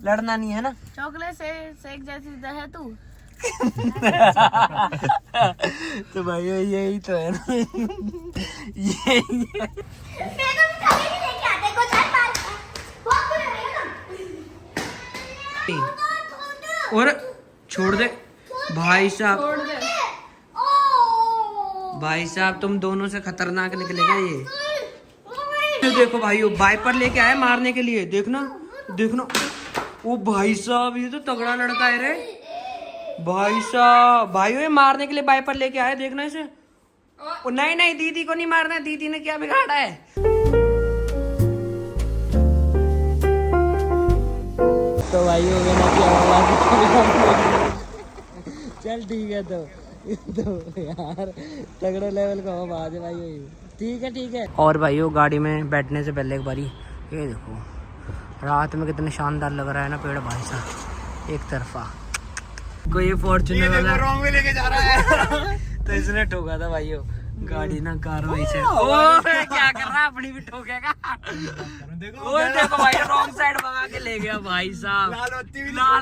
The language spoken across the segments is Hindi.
लड़ना नहीं है ना। चॉकलेट से सेक जैसी है तू। तो भाई यही तो है ना। यही है। और छोड़ दे भाई साहब, भाई साहब तुम दोनों से खतरनाक निकलेगा ये। देखो भाई वाइपर लेके आया मारने के लिए, देखना देखना। ओ भाई साहब ये तो तगड़ा लड़का है रे भाई साहब। भाई ये मारने के लिए वाइपर लेके आया, देखना इसे। ओ नहीं नहीं दीदी को नहीं मारना, दीदी ने क्या बिगाड़ा है। तो भाई हो गया ना, चल ठीक है। तो यार तगड़ा लेवल का हो बात है भाई। ठीक है। और भाई वो गाड़ी में बैठने से पहले एक बारी ये देखो, रात में कितने शानदार लग रहा है ना पेड़ भाई साहब, एक तरफा। कोई फॉर्च्यूनर वाला रॉन्ग में लेके जा रहा है। तो इसने ठोका था भाई गाड़ी ना कार्रवाई से। ओ क्या कर रहा है, अपनी भी ठोकेगा। देखो भाई रॉन्ग साइड भगा के ले गया भाई साहब, लाल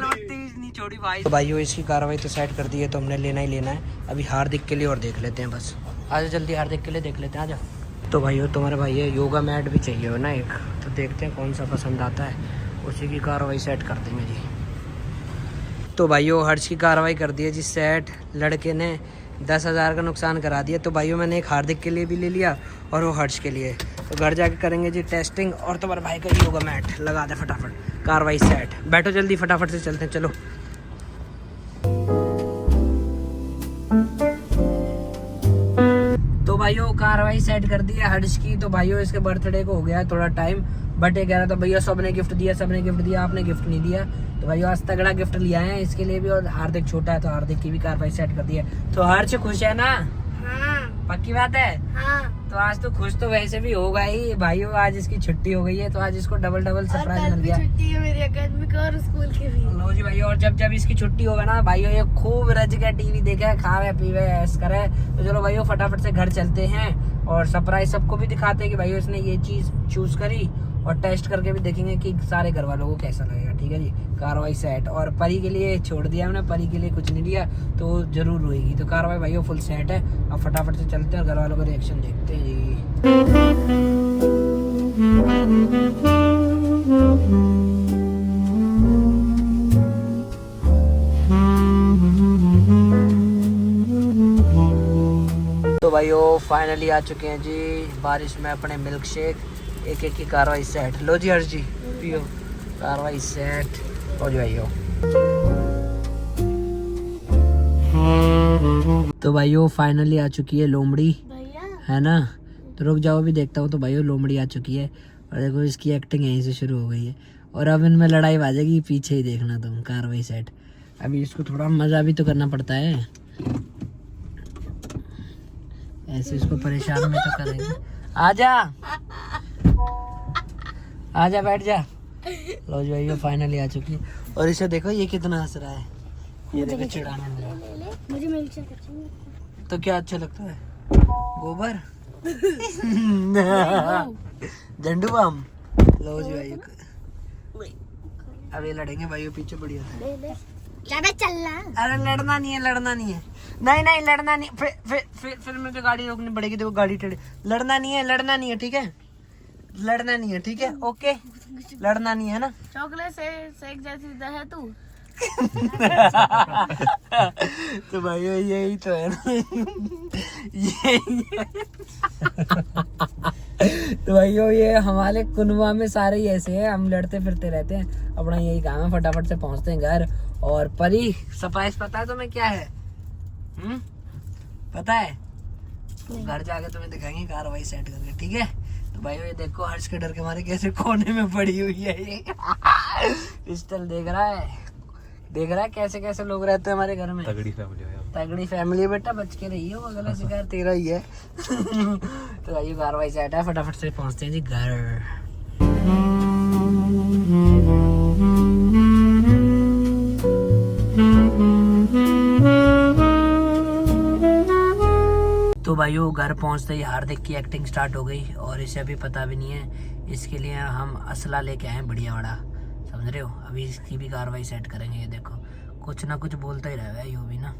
बत्ती नहीं छोड़ी भाई। तो भाई इसकी कार्रवाई तो सेट कर दी है, तो हमने लेना ही लेना है। अभी हार्दिक के लिए और देख लेते हैं, बस आज जल्दी हार्दिक के लिए देख लेते हैं, आजा। तो भाई तुम्हारे भाई है योगा मैट भी चाहिए हो ना एक, तो देखते हैं कौन सा पसंद आता है, उसी की कार्रवाई सेट कर देंगे जी। तो भाइयों हर्ष की कार्रवाई कर दी है जी सेट। लड़के ने 10,000 का नुकसान करा दिया। तो भाइयों मैंने एक हार्दिक के लिए भी ले लिया और वो हर्ष के लिए। तो घर जाके करेंगे जी टेस्टिंग, और तुम्हारे भाई का योगा मैट लगा दे फटाफट। कार्रवाई सेट, बैठो जल्दी फटाफट से चलते हैं, चलो। तो भाइयों कार्रवाई सेट कर दी है हर्ष की। तो भाइयों इसके बर्थडे को हो गया है थोड़ा टाइम, बट ये कह रहा था भैया सबने गिफ्ट दिया, आपने गिफ्ट नहीं दिया। तो भाइयों आज तगड़ा गिफ्ट लिया है इसके लिए भी, और हार्दिक छोटा है तो हार्दिक की भी कार्रवाई सेट कर दी है। तो हर्ष खुश है ना? हाँ। पक्की बात है? हाँ। तो आज तो खुश तो वैसे भी होगा ही भाइयों, आज इसकी छुट्टी हो गई है, तो आज इसको डबल सरप्राइज मिल गया। छुट्टी है मेरी अकेडमिक और स्कूल की भी। लो जी भाइयों, और जब इसकी छुट्टी होगा ना भाइयों, ये खूब रज के टीवी देखे, खावे पीवे ऐश करे। तो चलो भाइयों फटाफट से घर चलते हैं, और सरप्राइज सबको भी दिखाते हैं कि भाइयों इसने ये चीज चूज करी, और टेस्ट करके भी देखेंगे कि सारे घर वालों को कैसा लगेगा। ठीक है जी, कार्रवाई सेट। और परी के लिए छोड़ दिया हमने, परी के लिए कुछ नहीं दिया, तो जरूर होएगी। तो कार्रवाई भाइयों फुल सेट है। अब फटाफट से चलते हैं और घर वालों का रिएक्शन देखते हैं जी। तो भाइयों फाइनली आ चुके हैं जी बारिश में अपने मिल्क शेक। एक की कार्रवाई सेट। लो जी हर्ष जी पियो, कार्रवाई सेट हो जाइयो। तो भाइयों फाइनली आ चुकी है लोमड़ी, है ना? तो रुक जाओ भी देखता हूँ। तो भाइयों लोमड़ी आ चुकी है, और देखो इसकी एक्टिंग यहीं से शुरू हो गई है, और अब इनमें लड़ाई बाजेगी, पीछे ही देखना तुम। कार्रवाई सेट। अभी इसको थोड़ा मजा भी तो करना पड़ता है, ऐसे इसको परेशान में तो करेंगे। आजा बैठ जा। लो जी भाई फाइनली आ चुकी है, और इसे देखो ये कितना हंस रहा है, ये देखो चिढ़ाने लगा। मुझे मिल्कशेक अच्छा नहीं। तो क्या अच्छा लगता है? गोबर। झंडू बाम। लो जी भाई अब ये लड़ेंगे भाई, पीछे बढ़िया था। चलना। अरे लड़ना नहीं है नहीं लड़ना नहीं। फिर मुझे गाड़ी रोकनी पड़ेगी। देखो गाड़ी टेढ़ी। लड़ना नहीं है ठीक है, लड़ना नहीं है ठीक है, ओके। लड़ना नहीं है ना। चॉकलेट से सेक जैसी है तू। तो भाई यही तो है ना। यही है। तो भाइयों ये हमारे कुनवा में सारे ही ऐसे हैं, हम लड़ते फिरते रहते हैं, अपना यही काम है। फटाफट से पहुंचते हैं घर। और परी सरप्राइज पता है तुम्हें क्या है? पता है? घर जाके तुम्हें दिखाएंगे कार्रवाई सेट करके, ठीक है? तो भाइयों ये देखो हर्ष के डर के मारे कैसे कोने में पड़ी हुई है ये। पिस्टल देख रहा है कैसे कैसे लोग रहते हैं हमारे घर में। तगड़ी फैमिली बेटा, बच के रही हो, अगला शिकार तेरा ही है। तो भाई कार्रवाई सेट है, फटाफट से पहुंचते हैं जी घर। तो भाइयों घर पहुंचते ही हार्दिक की एक्टिंग स्टार्ट हो गई, और इसे अभी पता भी नहीं है। इसके लिए हम असला लेके आए बढ़िया बड़ा, समझ रहे हो। अभी इसकी भी कार्रवाई सेट करेंगे। ये देखो कुछ ना कुछ बोलता ही रहेगा यू भी ना।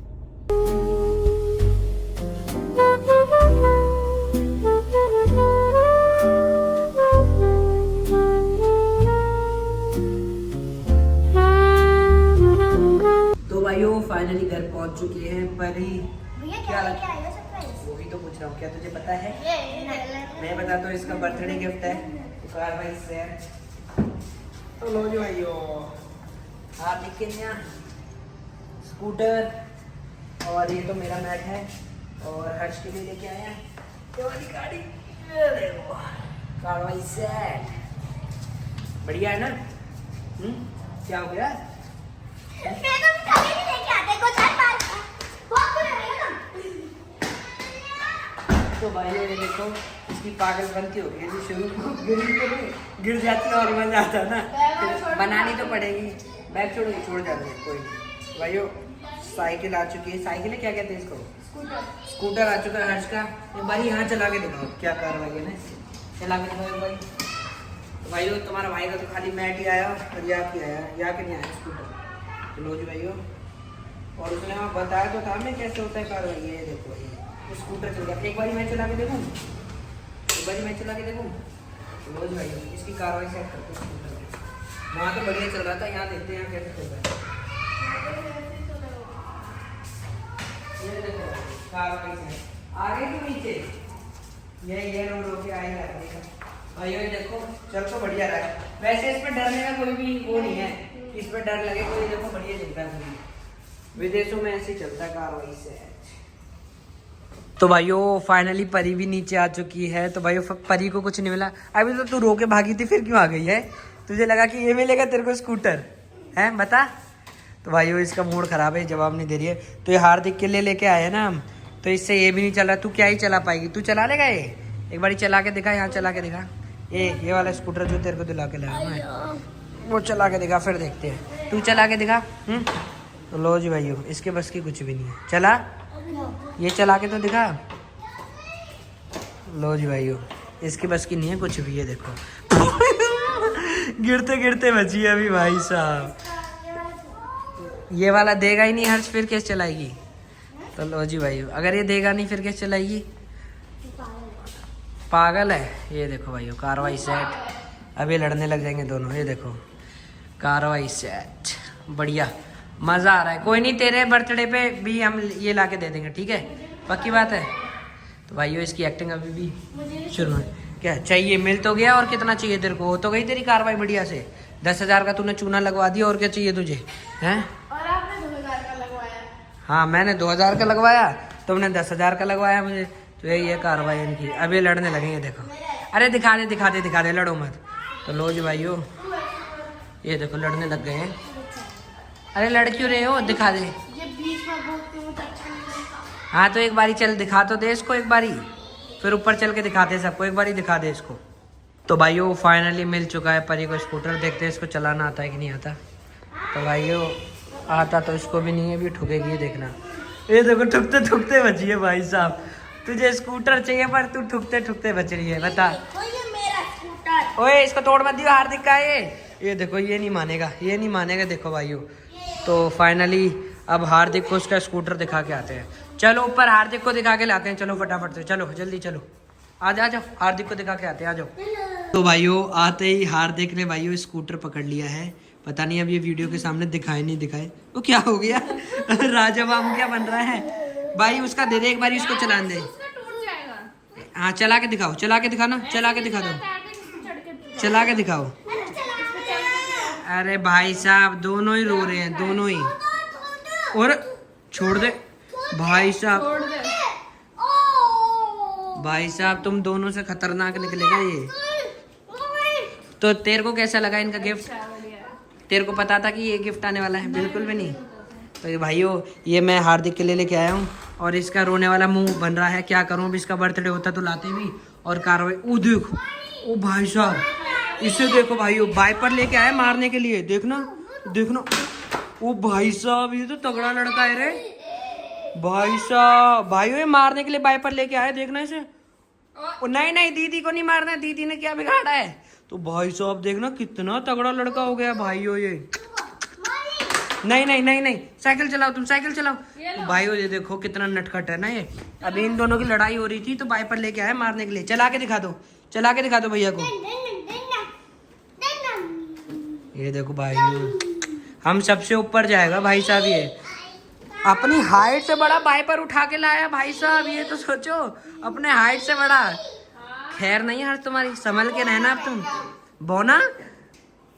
तो भाइयों फाइनली घर पहुंच चुके हैं। परी भैया क्या क्या लेके आए हो सरप्राइज? वही तो पूछ रहा हूँ, क्या तुझे पता है? मैं बताता हूँ, इसका बर्थडे गिफ्ट है भाई से। तो लो जी भाइयों, आप लिख के यहाँ स्कूटर, और ये तो मेरा मैट है, और हर्ष के लिए लेके आए हैं ये वाली गाड़ी। ये देखो कार्रवाई सेट, बढ़िया है ना? क्या हो गया? मैं तो कभी नहीं लेके आते कुछ हर बार बहुत बुरा है ना। तो भाई ये देखो इसकी पागलपंती हो गई थी शुरू में, गिर जाती है और मजा आता है ना, बनानी तो पड़ेगी। बैग छोड़ो, छोड़ जाते हैं कोई नहीं। भाइयों साइकिल आ चुकी है। साइकिल है क्या कहते हैं इसको? स्कूटर आ चुका है हर्ष का। एक बार यहाँ चला के दिखाओ क्या कार्रवाई है ना, चला के दिखाओ भाई। तो भाइयों तुम्हारा भाई का तो खाली मैट ही आया और या के आया, या के नहीं आया स्कूटर। तो लो जी भाइयों, और उसने वहाँ बताया तो था मैं कैसे होता है कार्रवाई। ये देखो ये स्कूटर चल गया। एक बार मैं चला के देखूँ, एक बार मैं चला के देखूँ। तो लो जी भाइयों इसकी कार्रवाई सेट करते हैं स्कूटर में। वहाँ तो बढ़िया चल रहा था, यहाँ देखते हैं कैसे चल रहा है। ये देखो कार्रवाई सेट आगे की नीचे, ये रोड होके आएगा भाइयों। ये देखो चल तो बढ़िया रहा है। वैसे इस पर डरने का कोई भी वो नहीं है, इस पर डर लगे कोई। देखो बढ़िया चलता है, विदेशों में ऐसे चलता है कार्रवाई से। तो भाइयों फाइनली परी भी नीचे आ चुकी है। तो भाइयों परी को कुछ नहीं मिला। अभी तो तू रो के भागी थी, फिर क्यों आ गई है? तुझे लगा कि ये मिलेगा तेरे को स्कूटर है, बता। तो भाइयों इसका मूड खराब है, जवाब नहीं दे रही है। तो ये हार्दिक के लिए लेके आए हैं ना हम, तो इससे ये भी नहीं चल रहा। तू क्या ही चला पाएगी? तू चला लेगा ये? एक बार चला के दिखा, यहाँ चला के दिखा। ये वाला स्कूटर जो तेरे को दिला के लाया मैं, वो चला के दिखा, फिर देखते हैं। तू चला के दिखा। तो लो जी भाइयों इसके बस की कुछ भी नहीं है। चला, ये चला के तो दिखा। लो जी भाइयों इसकी बस की नहीं है कुछ भी। ये देखो गिरते गिरते बची है अभी भाई साहब। ये वाला देगा ही नहीं हर्ष, फिर कैसे चलाएगी? तो लो जी भाइयों अगर ये देगा नहीं फिर कैसे चलाएगी? पागल है। ये देखो भाइयों कार्रवाई सेट। अभी लड़ने लग जाएंगे दोनों। ये देखो कार्रवाई सेट, बढ़िया मज़ा आ रहा है। कोई नहीं, तेरे बर्थडे पे भी हम ये ला के दे देंगे, ठीक है? पक्की बात है। तो भाइयों इसकी एक्टिंग अभी भी शुरू है। क्या चाहिए? मिल तो गया, और कितना चाहिए तेरे को? हो तो गई तेरी कार्रवाई बढ़िया से। 10,000 का तूने चूना लगवा दिया, और क्या चाहिए तुझे? हैं? और आपने 2000 का लगवाया। हाँ मैंने 2000 का लगवाया, तुमने 10,000 का लगवाया मुझे। तो ये कार्रवाई इनकी। अभी लड़ने लगेंगे देखो। अरे दिखा दे, लड़ो मत। तो लो जी भाइयों ये देखो लड़ने लग गए हैं। अरे लड़ क्यों रहे हो? दिखा दे। ये बीच में बोलते हो तो अच्छा नहीं लगता। हाँ तो एक बारी चल दिखा तो दे इसको एक बारी, फिर ऊपर चल के दिखाते सबको। एक बारी दिखा दे इसको। तो भाइयों फाइनली मिल चुका है परी को स्कूटर। देखते हैं इसको चलाना आता है कि नहीं आता। तो भाइयों आता तो इसको भी नहीं है, भी ठुकेगी देखना। ये देखो ठुकते ठुकते बची है भाई साहब। तुझे स्कूटर चाहिए पर तू ठुकते ठुकते बच रही है, बता। ये मेरा स्कूटर। ओए इसको तोड़ मत दियो, हार्दिक का ये देखो ये नहीं मानेगा, ये नहीं मानेगा। देखो भाइयों तो फाइनली अब हार्दिक को उसका स्कूटर दिखा के आते हैं। चलो ऊपर हार्दिक को दिखा के लाते हैं। चलो फटाफट से, चलो जल्दी चलो, आ जाओ हार्दिक को दिखा के आते हैं, आ जाओ। तो भाइयों आते ही हार्दिक ने भाइयों स्कूटर पकड़ लिया है। पता नहीं अब ये वीडियो के सामने दिखाए नहीं दिखाए। वो क्या हो गया राजा बाबू क्या बन रहा है भाई? उसका दे दे एक बारी, उसको चलाने दे। हाँ चला के दिखाओ, चला के दिखाना, चला के दिखा दो, चला के दिखाओ। अरे भाई साहब दोनों ही रो रहे हैं, दोनों ही। और छोड़ दे भाई साहब, भाई साहब तुम दोनों से खतरनाक निकलेगा ये। तो तेरे को कैसा लगा इनका गिफ्ट? तेरे को पता था कि ये गिफ्ट आने वाला है? बिल्कुल भी नहीं। तो भाइयों ये मैं हार्दिक के लिए लेके आया हूँ, और इसका रोने वाला मुंह बन रहा है। क्या करूँ, अब इसका बर्थडे होता तो लाते भी। और कार्रवाई, ओ देखो, ओ भाई साहब इसे देखो भाइयों, वाइपर लेके आया मारने के लिए। देखना देखना, ओ भाई साहब ये तो तगड़ा लड़का है रे भाई साहब। भाइयों ये मारने के लिए वाइपर लेके आया, देखना इसे। ओ नहीं नहीं दीदी को नहीं मारना है, दीदी ने क्या बिगाड़ा है? तो भाई साहब देखना कितना तगड़ा लड़का हो गया भाई हो ये। नहीं नहीं नहीं नहीं, साइकिल चलाओ, तुम साइकिल चलाओ। तो भाई हो ये देखो कितना नटखट है ना ये। अभी इन दोनों की लड़ाई हो रही थी तो वाइपर लेके आया मारने के लिए। चला के दिखा दो, चला के दिखा दो भैया को। ये देखो भाई, हम सबसे ऊपर जाएगा भाई साहब ये। अपनी हाइट से बड़ा वाइपर उठा के लाया भाई साहब, ये तो सोचो अपने हाइट से बड़ा। खैर नहीं यार, तुम्हारी संभल के रहना अब तुम। बोना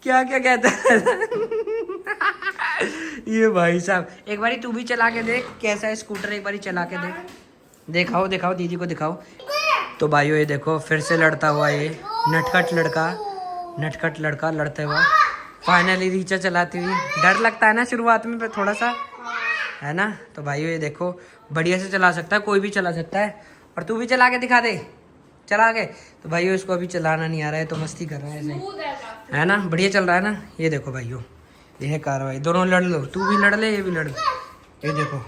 क्या क्या कहता है ये भाई साहब। एक बारी तू भी चला के देख कैसा है स्कूटर, एक बारी चला के देख। दिखाओ दिखाओ दीदी को दिखाओ। तो भाइयों ये देखो फिर से लड़ता हुआ ये नटखट लड़का लड़ते हुआ फाइनली रीचा चलाती हुई। डर लगता है ना शुरुआत में थोड़ा सा, है ना। तो भाइयों ये देखो बढ़िया से चला सकता है, कोई भी चला सकता है। और तू भी चला के दिखा दे, चला के। तो भाइयों इसको अभी चलाना नहीं आ रहा है तो मस्ती कर रहा है ऐसे, है ना। बढ़िया चल रहा है ना। ये देखो भाइयों ये है कार्रवाई, दोनों लड़ लो, तू भी लड़ ले ये भी लड़। ये देखो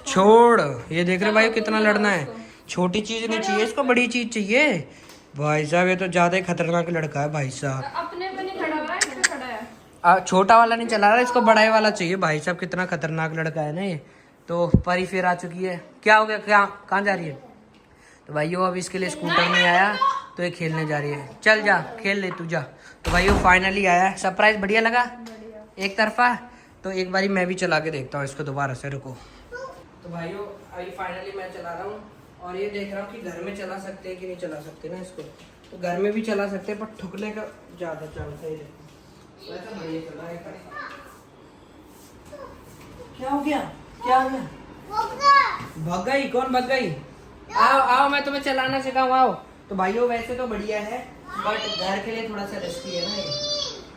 छोड़, ये देख रहे भाई कितना लड़ना है। छोटी चीज नहीं चाहिए इसको, बड़ी चीज चाहिए। भाई साहब ये तो ज्यादा ही खतरनाक लड़का है भाई साहब। अपने पे नहीं खड़ा हुआ है, इसमें खड़ा है। छोटा वाला नहीं चला रहा, इसको बड़ा वाला चाहिए। भाई साहब कितना खतरनाक लड़का है ना ये। तो परी फिर आ चुकी है। क्या हो गया, क्या कहाँ जा रही है। तो भाइयों अब इसके लिए स्कूटर नहीं आया तो ये खेलने जा रही है। चल जा खेल ले तू जा। तो भाइयों फाइनली आया, सरप्राइज बढ़िया लगा एक तरफा। तो एक बारी मैं भी चला के देखता हूँ इसको दोबारा से, रुको। तो भाइयों अभी फाइनली मैं चला रहा हूँ और ये देख रहा हूँ कि घर में चला सकते हैं कि नहीं चला सकते ना इसको। तो घर में भी चला सकते हैं पर ठुकने का ज़्यादा चांस है। वैसे बढ़िया चला है। क्या हो गया, क्या हो गया, भग गई, कौन भग गई। आओ आओ मैं तुम्हें चलाना सिखाऊं, आओ। तो भाइयों वैसे तो बढ़िया है बट घर के लिए थोड़ा सा रिस्की है ना ये।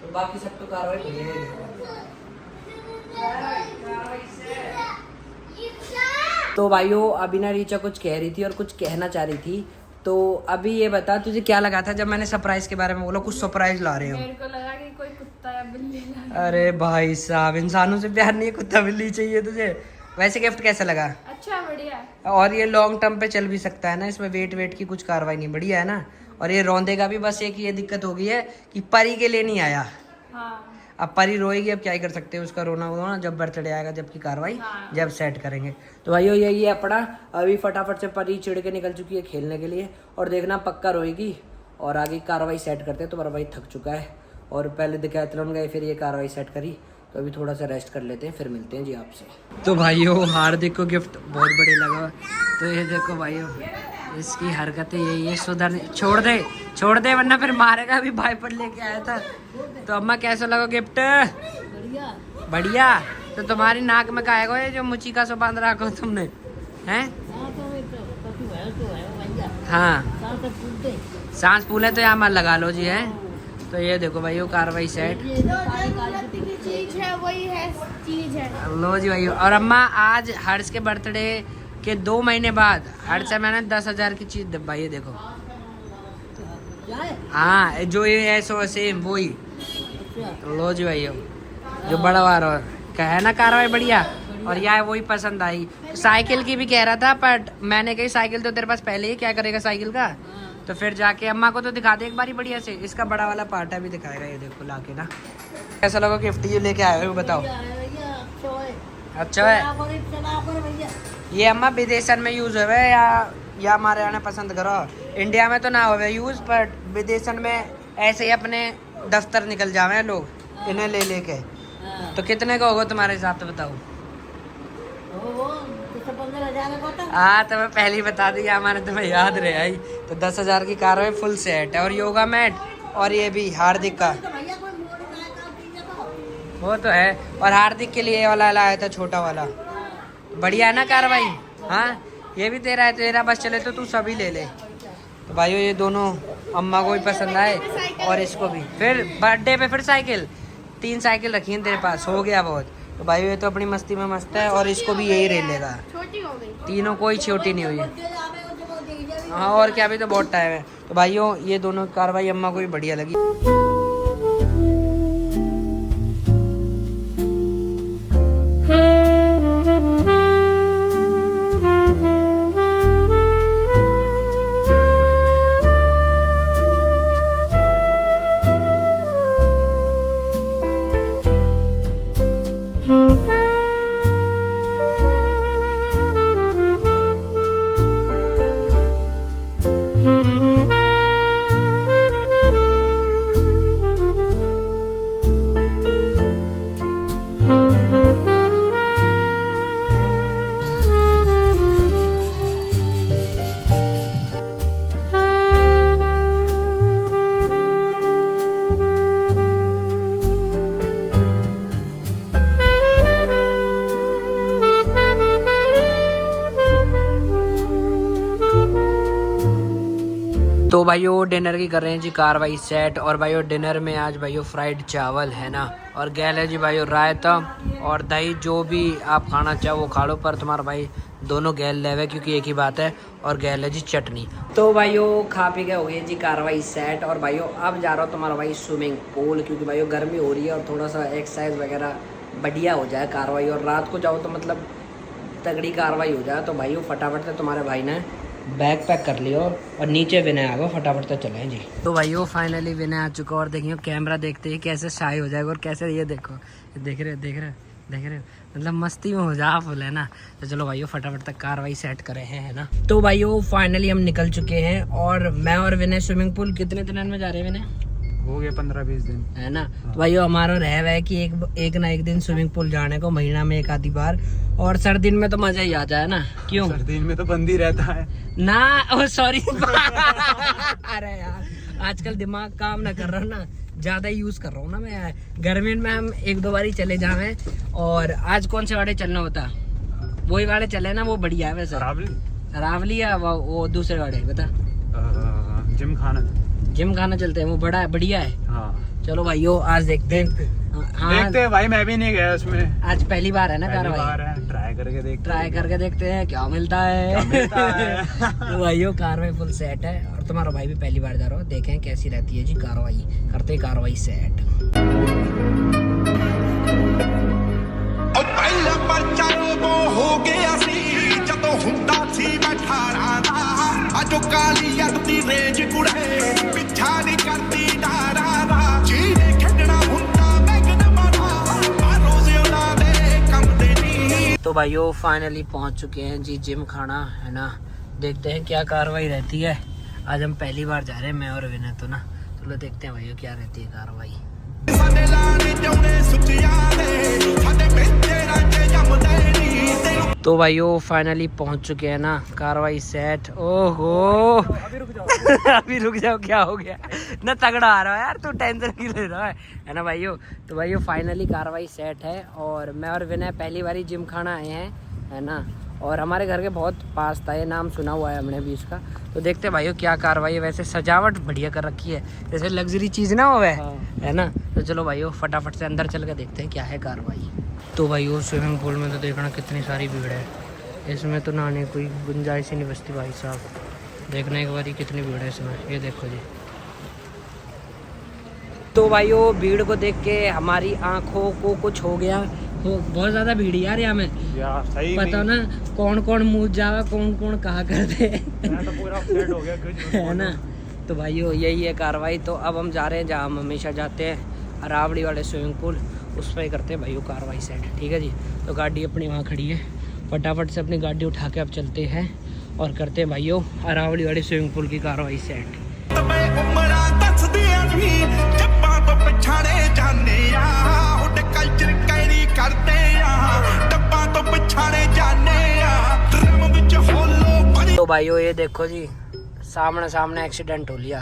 तो बाकी सब तो कार्रवाई बढ़िया है। तो भाइयों अभी ना रीचा कुछ कह रही थी और कुछ कहना चाह रही थी। तो अभी ये बता तुझे क्या लगा था जब मैंने सरप्राइज के बारे में बोला कुछ सरप्राइज ला रहे हो। मेरे को लगा कि कोई कुत्ता या बिल्ली ला। अरे भाई साहब इंसानों से प्यार नहीं, कुत्ता बिल्ली चाहिए तुझे। वैसे गिफ्ट कैसा लगा। अच्छा बढ़िया। और ये लॉन्ग टर्म पे चल भी सकता है ना, इसमें वेट की कुछ कार्रवाई नहीं, बढ़िया है ना। और ये रौंदेगा भी, बस एक ये दिक्कत हो गई है कि परी के लिए नहीं आया। हाँ। अब परी रोएगी, अब क्या ही कर सकते हैं, उसका रोना होना जब बर्थडे आएगा जब की कार्रवाई जब सेट करेंगे। तो भाइयों यही है अपना। अभी फटाफट से परी चिड़ के निकल चुकी है खेलने के लिए और देखना पक्का रोएगी और आगे कार्रवाई सेट करते हैं। तो मेरा भाई थक चुका है और पहले डिकैथलॉन गए फिर ये कार्रवाई सेट करी। तो अभी थोड़ा सा रेस्ट कर लेते हैं फिर मिलते हैं जी आपसे। तो भाइयों हार्दिक को गिफ्ट बहुत बढ़िया लगा। तो ये देखो भाइयों इसकी हरकतें यही है, सुधर छोड़ दे वरना फिर मारेगा। अभी भाई पर लेके आया था। तो अम्मा कैसा लगा गिफ्ट। बढ़िया। तो तुम्हारी नाक में का है जो मुची का सो बांध रखा तुमने हैं। हाँ सांस फूले तो यहाँ मत लगा लो जी है। तो ये देखो भाई कार्रवाई सेट चीज है, वही है चीज है। लो जी भाई। और अम्मा आज हर्ष के बर्थडे के 2 महीने बाद हर्ष से मैंने 10,000 की चीज दबाई है। देखो हाँ जो ये है सो सेम वही। लो जी भाई जो बड़ा वार है ना कार्रवाई बढ़िया। और यह वही पसंद आई। साइकिल की भी कह रहा था बट मैंने कही साइकिल तो तेरे पास पहले ही, क्या करेगा साइकिल का। तो फिर जाके अम्मा को तो दिखा दे एक बारी बढ़िया से। इसका बड़ा वाला पार्ट है भी दिखाएगा ये देखो लाके ना। कैसा लगा गिफ्ट ये लेके आए हो बताओ। अच्छा है ये अम्मा विदेशन में यूज हुए या हमारे यहाँ पसंद करो। इंडिया में तो ना हुए यूज पर विदेशन में ऐसे ही अपने दफ्तर निकल जावे लोग इन्हें ले लेके। तो कितने का होगा तुम्हारे हिसाब से बताओ। हाँ तो मैं पहले ही बता दी हमारे तुम्हें याद रहे आई। तो 10,000 की कार है फुल सेट है और योगा मैट और ये भी हार्दिक का वो तो है। और हार्दिक के लिए ये वाला लाया था छोटा वाला, बढ़िया है ना कार्रवाई। हाँ ये भी तेरा है, तेरा बस चले तो तू सभी ले ले। तो भाइयों ये दोनों अम्मा को भी पसंद आए और इसको भी। फिर बर्थडे पे फिर साइकिल 3 साइकिल रखी है तेरे पास, हो गया बहुत। तो भाइयों ये तो अपनी मस्ती में मस्त है और इसको भी यही ले लेगा। छोटी हो गई, तीनों कोई छोटी नहीं हुई। हाँ और क्या, अभी तो बहुत टाइम है। तो भाइयों ये दोनों कार्रवाई अम्मा को भी बढ़िया लगी। भाइयों डिनर की कर रहे हैं जी कार्रवाई सेट। और भाइयों डिनर में आज भाइयों फ्राइड चावल है ना, और गैल है जी भाइयों रायता और दही। जो भी आप खाना चाहो वो खा लो, पर तुम्हारा भाई दोनों गैल लेवे क्योंकि एक ही बात है। और गैल है जी चटनी। तो भाइयों खा पी के हो गई जी कार्रवाई सेट। और भाइयों अब जा रहा हूँ तुम्हारा भाई स्विमिंग पूल, क्योंकि भाइयों गर्मी हो रही है और थोड़ा सा एक्सरसाइज वगैरह बढ़िया हो जाए कार्रवाई। और रात को जाओ तो मतलब तगड़ी कार्रवाई हो जाए। तो भाइयों फटाफट से तुम्हारे भाई ने बैग पैक कर लियो और नीचे विनय आ गया, फटाफट से चले जी। तो भाइयों फाइनली विनय आ चुका और देखियो कैमरा देखते ही कैसे शाई हो जाएगा और कैसे ये देखो देख रहे मतलब मस्ती में हो जा फुल है ना। तो चलो भाइयों फटाफट तक कार्रवाई सेट करे हैं है ना। तो भाइयों फाइनली हम निकल चुके हैं और मैं और विनय स्विमिंग पूल कितने दिन में जा रहे हैं विनय? हो गए 15-20 दिन है ना। तो भाइयों हमारा रह है कि एक ना एक दिन स्विमिंग पूल जाने को, महीना में एक आधी बार। और सर्दी में तो मजा ही आ जाए ना, क्यों? सर्दी में तो बंद ही रहता है ना। ओ सॉरी अरे यार आजकल दिमाग काम ना कर रहा हूँ ना, ज्यादा यूज कर रहा हूँ ना मैं। गर्मी में हम 1-2 बार ही चले जावे। और आज कौन से वाड़े चलना होता? वही वाड़े चले ना, वो बढ़िया है वैसे। रावली या वो दूसरे वाड़े बता? जिम खाना चलते हैं, वो बड़ा है बढ़िया है। हाँ। चलो भाइयों आज देखते हैं। हाँ देखते हैं भाई, मैं भी नहीं गया उसमें। आज पहली बार है ना कार्रवाई, ट्राई करके देखते हैं क्या मिलता है। तो भाइयों कार्रवाई फुल सेट है और तुम्हारा भाई भी पहली बार जा रहा हो, देखें कैसी रहती है जी कार्रवाई। करते कार्रवाई सेट। हो गया सी जदों हुंदा सी मैं 18 दा, अजो काली अगदी रेंज कुड़े पिछा नहीं करती नारा दा, जीने खेडना हुंदा मैगन मारा मारो जिउना दे कम दे नी। तो भाइयों फाइनली पहुंच चुके हैं जी जिम खाना है ना। देखते हैं क्या कार्रवाई रहती है। आज हम पहली बार जा रहे हैं मैं और विनय, तो ना चलो देखते हैं भाइयों क्या रहती है कार्रवाई। तो भाइयों फाइनली पहुंच चुके हैं ना, कार्रवाई सेट। ओहो अभी रुक जाओ क्या हो गया ना, तगड़ा आ रहा है यार, तू टेंशन क्यों ले रहा है ना भाइयों। तो भाइयों फाइनली कार्रवाई सेट है और मैं और विनय पहली बार जिम खाना आए हैं है ना। और हमारे घर के बहुत पास था, ये नाम सुना हुआ है हमने भी इसका। तो देखते हैं भाइयों क्या कार्रवाई है। वैसे सजावट बढ़िया कर रखी है, जैसे लग्जरी चीज़ ना हो है ना। तो चलो भाइयों फटाफट से अंदर चल के देखते हैं क्या है कार्रवाई। तो भाइयों स्विमिंग पूल में तो देखना कितनी सारी भीड़ है, इसमें तो नहाने कोई गुंजाइश ही नहीं बचती भाई साहब। देखना एक बार कितनी भीड़ है इसमें, ये देखो जी। तो भाइयों भीड़ को देख के हमारी आंखों को कुछ हो गया, बहुत ज़्यादा भीड़ यार यहाँ में। पता ना कौन कौन मुँह जावा, कौन कौन कहा करते तो पूरा फ्लड हो गया है ना। तो भाइयों यही है कार्रवाई। तो अब हम जा रहे हैं जहाँ हम हमेशा जाते हैं, अरावली वाले स्विमिंग पूल, उस पर करते हैं भाइयों कार्रवाई सेट। ठीक है जी। तो गाड़ी अपनी वहाँ खड़ी है, फटाफट से अपनी गाड़ी उठा के अब चलते हैं और करते हैं भाइयों अरावली वाले स्विमिंग पूल की कार्रवाई सेट। तो भाइयों ये देखो जी सामने एक्सीडेंट हो लिया,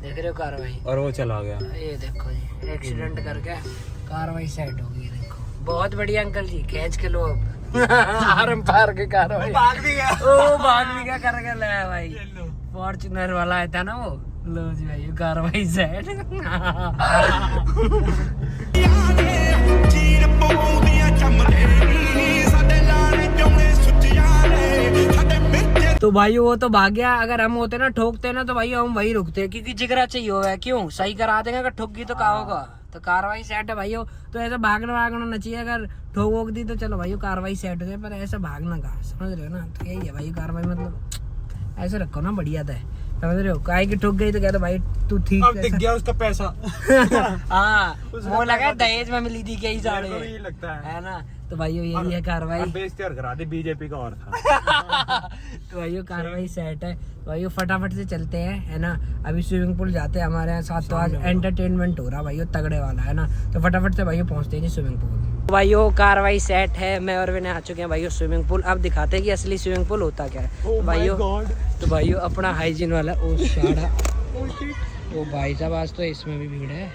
देख रहे हो कार्रवाई, और वो चला गया। ये देखो जी एक्सीडेंट करके कार्रवाई सेट हो गई। देखो बहुत बढ़िया अंकल जी, खींच के लो आरम पार की कार्रवाई। भाग भी गया करके लाया भाई, फॉर्च्यूनर वाला आया था ना वो। लो जी भाई कार्रवाई सेट। तो भाई वो तो भाग गया, अगर हम होते ना ठोकते ना तो भाई हम वही रुकते, क्योंकि जिगरा चाहिए हुआ, क्यों सही करा देंगे, अगर ठोक गई तो क्या होगा। तो कार्रवाई सेट है भाइयों। तो ऐसा भागना न चाहिए, अगर ठोक वोक दी तो चलो भाई कार्रवाई सेट हो जाए, पर ऐसा भागना का, समझ रहे हो ना। तो यही है भाई कार्रवाई, मतलब ऐसे रखो ना बढ़िया था, समझ रहे हो। काय की ठोक गई तो कहते भाई तू ठीक दिख गया उसका पैसा। हाँ वो लगा दहेज में मिली थी कई सारे, लगता है ना। तो भाइयों यही है कार्रवाई। बेइज्जती करा दी बीजेपी का और था। तो भाइयों कार्रवाई सेट है। भाइयों फटाफट से चलते हैं है ना। अभी स्विमिंग पूल जाते हैं, हमारे यहाँ साथ तो आज एंटरटेनमेंट हो रहा भाइयों तगड़े वाला है ना। तो फटाफट से भाइयों पहुँचते हैं जी स्विमिंग पूल। भाइयों कार्रवाई सेट है, मैं और विनय आ चुके हैं भाइयों स्विमिंग पूल। अब दिखाते हैं कि असली स्विमिंग पूल होता क्या है भाइयों। तो भाइयों अपना हाइजीन वाला ओ साड़ा ओ भाई साहब, आज तो इसमें भी भीड़ है,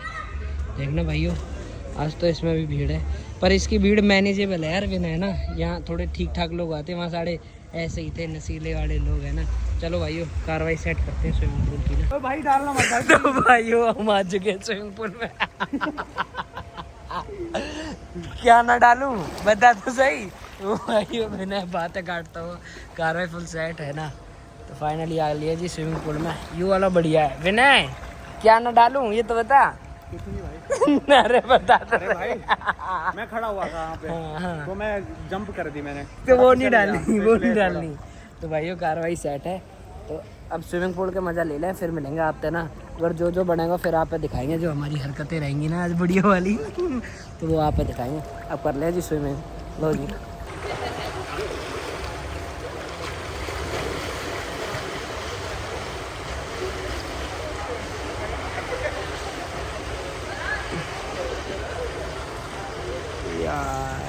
देखना भाइयों आज तो इसमें भी भीड़ है, पर इसकी भीड़ मैनेजेबल है यार विनय, है ना। यहाँ थोड़े ठीक ठाक लोग आते हैं, वहाँ सारे ऐसे ही थे नशीले वाले लोग है ना। चलो भाइयों कार्रवाई सेट करते हैं स्विमिंग पूल की ना। ओ भाई डालना मत तो भाइयों हम आ चुके हैं स्विमिंग पूल में। क्या ना डालूं बता तो सही। वो भाइयों मैंने बातें काटता हूँ, कार्रवाई फुल सेट है ना। तो फाइनली आ लिया जी स्विमिंग पूल में। यू वाला बढ़िया है। विनय क्या ना डालूं ये तो बता। कुछ नहीं भाई। अरे बता तो अरे भाई मैं खड़ा हुआ था वहाँ पे, हाँ। तो मैं जंप कर दी मैंने, तो वो नहीं चल गया, डालनी, तो वो इसलिए नहीं थोड़ा- डालनी। तो भाइयों कार्रवाई सेट है। तो अब स्विमिंग पूल का मज़ा ले लें, फिर मिलेंगे आपसे ना। अगर जो जो बनेगा फिर आप पे दिखाएंगे, जो हमारी हरकतें रहेंगी ना आज वीडियो वाली तो वो आप पे दिखाएंगे। अब कर लें जी स्विमिंग। लो जी। यार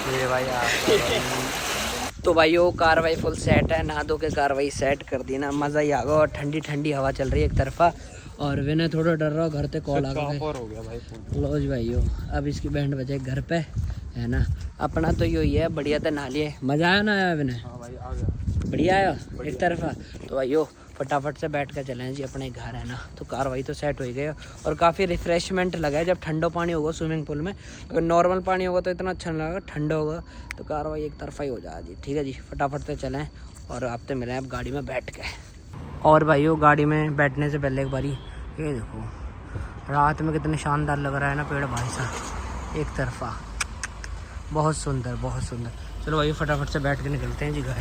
ये भाई तो भाइयों कार्रवाई फुल सेट है। नहा धो के कार्रवाई सेट कर दी ना, मज़ा ही आ गया। और ठंडी ठंडी हवा चल रही है एक तरफा। और विनय थोड़ा डर रहा, घर पे कॉल आ गया। और हो गया भाई फोन। लो जी भाइयों अब इसकी बैंड बजे घर पे है ना। अपना तो यही है, बढ़िया तो नहा लिए। मज़ा आया ना आया विनय? हाँ भाई आ गया। बढ़िया आया एक तरफा। तो भाइयों फटाफट से बैठ कर चलें जी अपने घर है ना। तो कार्रवाई तो सेट हो ही गई और काफ़ी रिफ्रेशमेंट लगा है। जब ठंडा पानी होगा स्विमिंग पूल में, अगर नॉर्मल पानी होगा तो इतना अच्छा नहीं लगेगा, ठंडा होगा तो कार्रवाई एक तरफा ही हो जाएगी। ठीक है जी, फटाफट से चलें और आपसे मिलें अब गाड़ी में बैठ के। और भाइयों गाड़ी में बैठने से पहले एक बारी ये देखो रात में कितने शानदार लग रहा है ना पेड़ भाई साहब, एक तरफा बहुत सुंदर बहुत सुंदर। चलो भाइयों फटाफट से बैठ के निकलते हैं जी घर।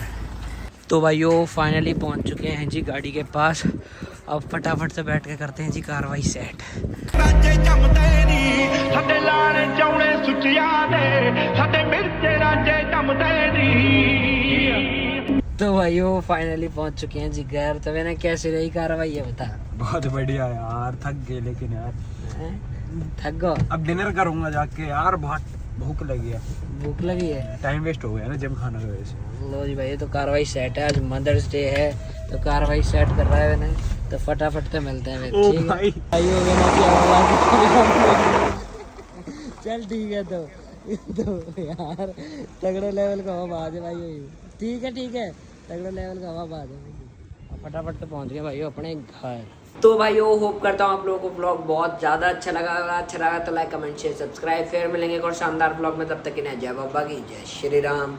तो भाइयों फाइनली पहुंच चुके हैं जी गाड़ी के पास। अब फटाफट से बैठ के करते हैं जी कार्रवाई सेट। ਰਾਜੇ ਜੰਮਦੇ ਨੀ ਸਾਡੇ ਲਾਣੇ ਚੌਣੇ ਸੁੱਚਿਆਂ ਦੇ ਸਾਡੇ ਮਿਰਚੇ ਰਾਜੇ ਜੰਮਦੇ ਨੀ। तो भाइयों फाइनली पहुंच चुके हैं जी घर। तो मैंने कैसी रही कार्रवाई है बता। बहुत बढ़िया यार, थक गए लेकिन यार हैं? थक गो? अब डिनर करूंगा जाके यार, बहुत भूख लगी है। भूख लगी है? टाइम वेस्ट हो गया ना जिम खाने की वजह से। लो जी भाई तो कार्रवाई सेट है। आज मदर्स डे है तो कार्रवाई सेट कर रहा है मैंने। तो फटाफट से मिलते हैं ओ ठीक है? भाई भाइयों मैंने की आवाज़ चल ठीक है। तो यार तगड़े लेवल का हवा बात है भाई। ठीक है तगड़े लेवल का हवा बात है। फटाफट से पहुंच गए भाइयों अपने घर। तो भाइयों होप करता हूँ आप लोगों को ब्लॉग बहुत ज़्यादा अच्छा लगा तो लाइक कमेंट शेयर सब्सक्राइब। फिर मिलेंगे एक और शानदार ब्लॉग में, तब तक इन्हें जय बाबा की जय श्री राम।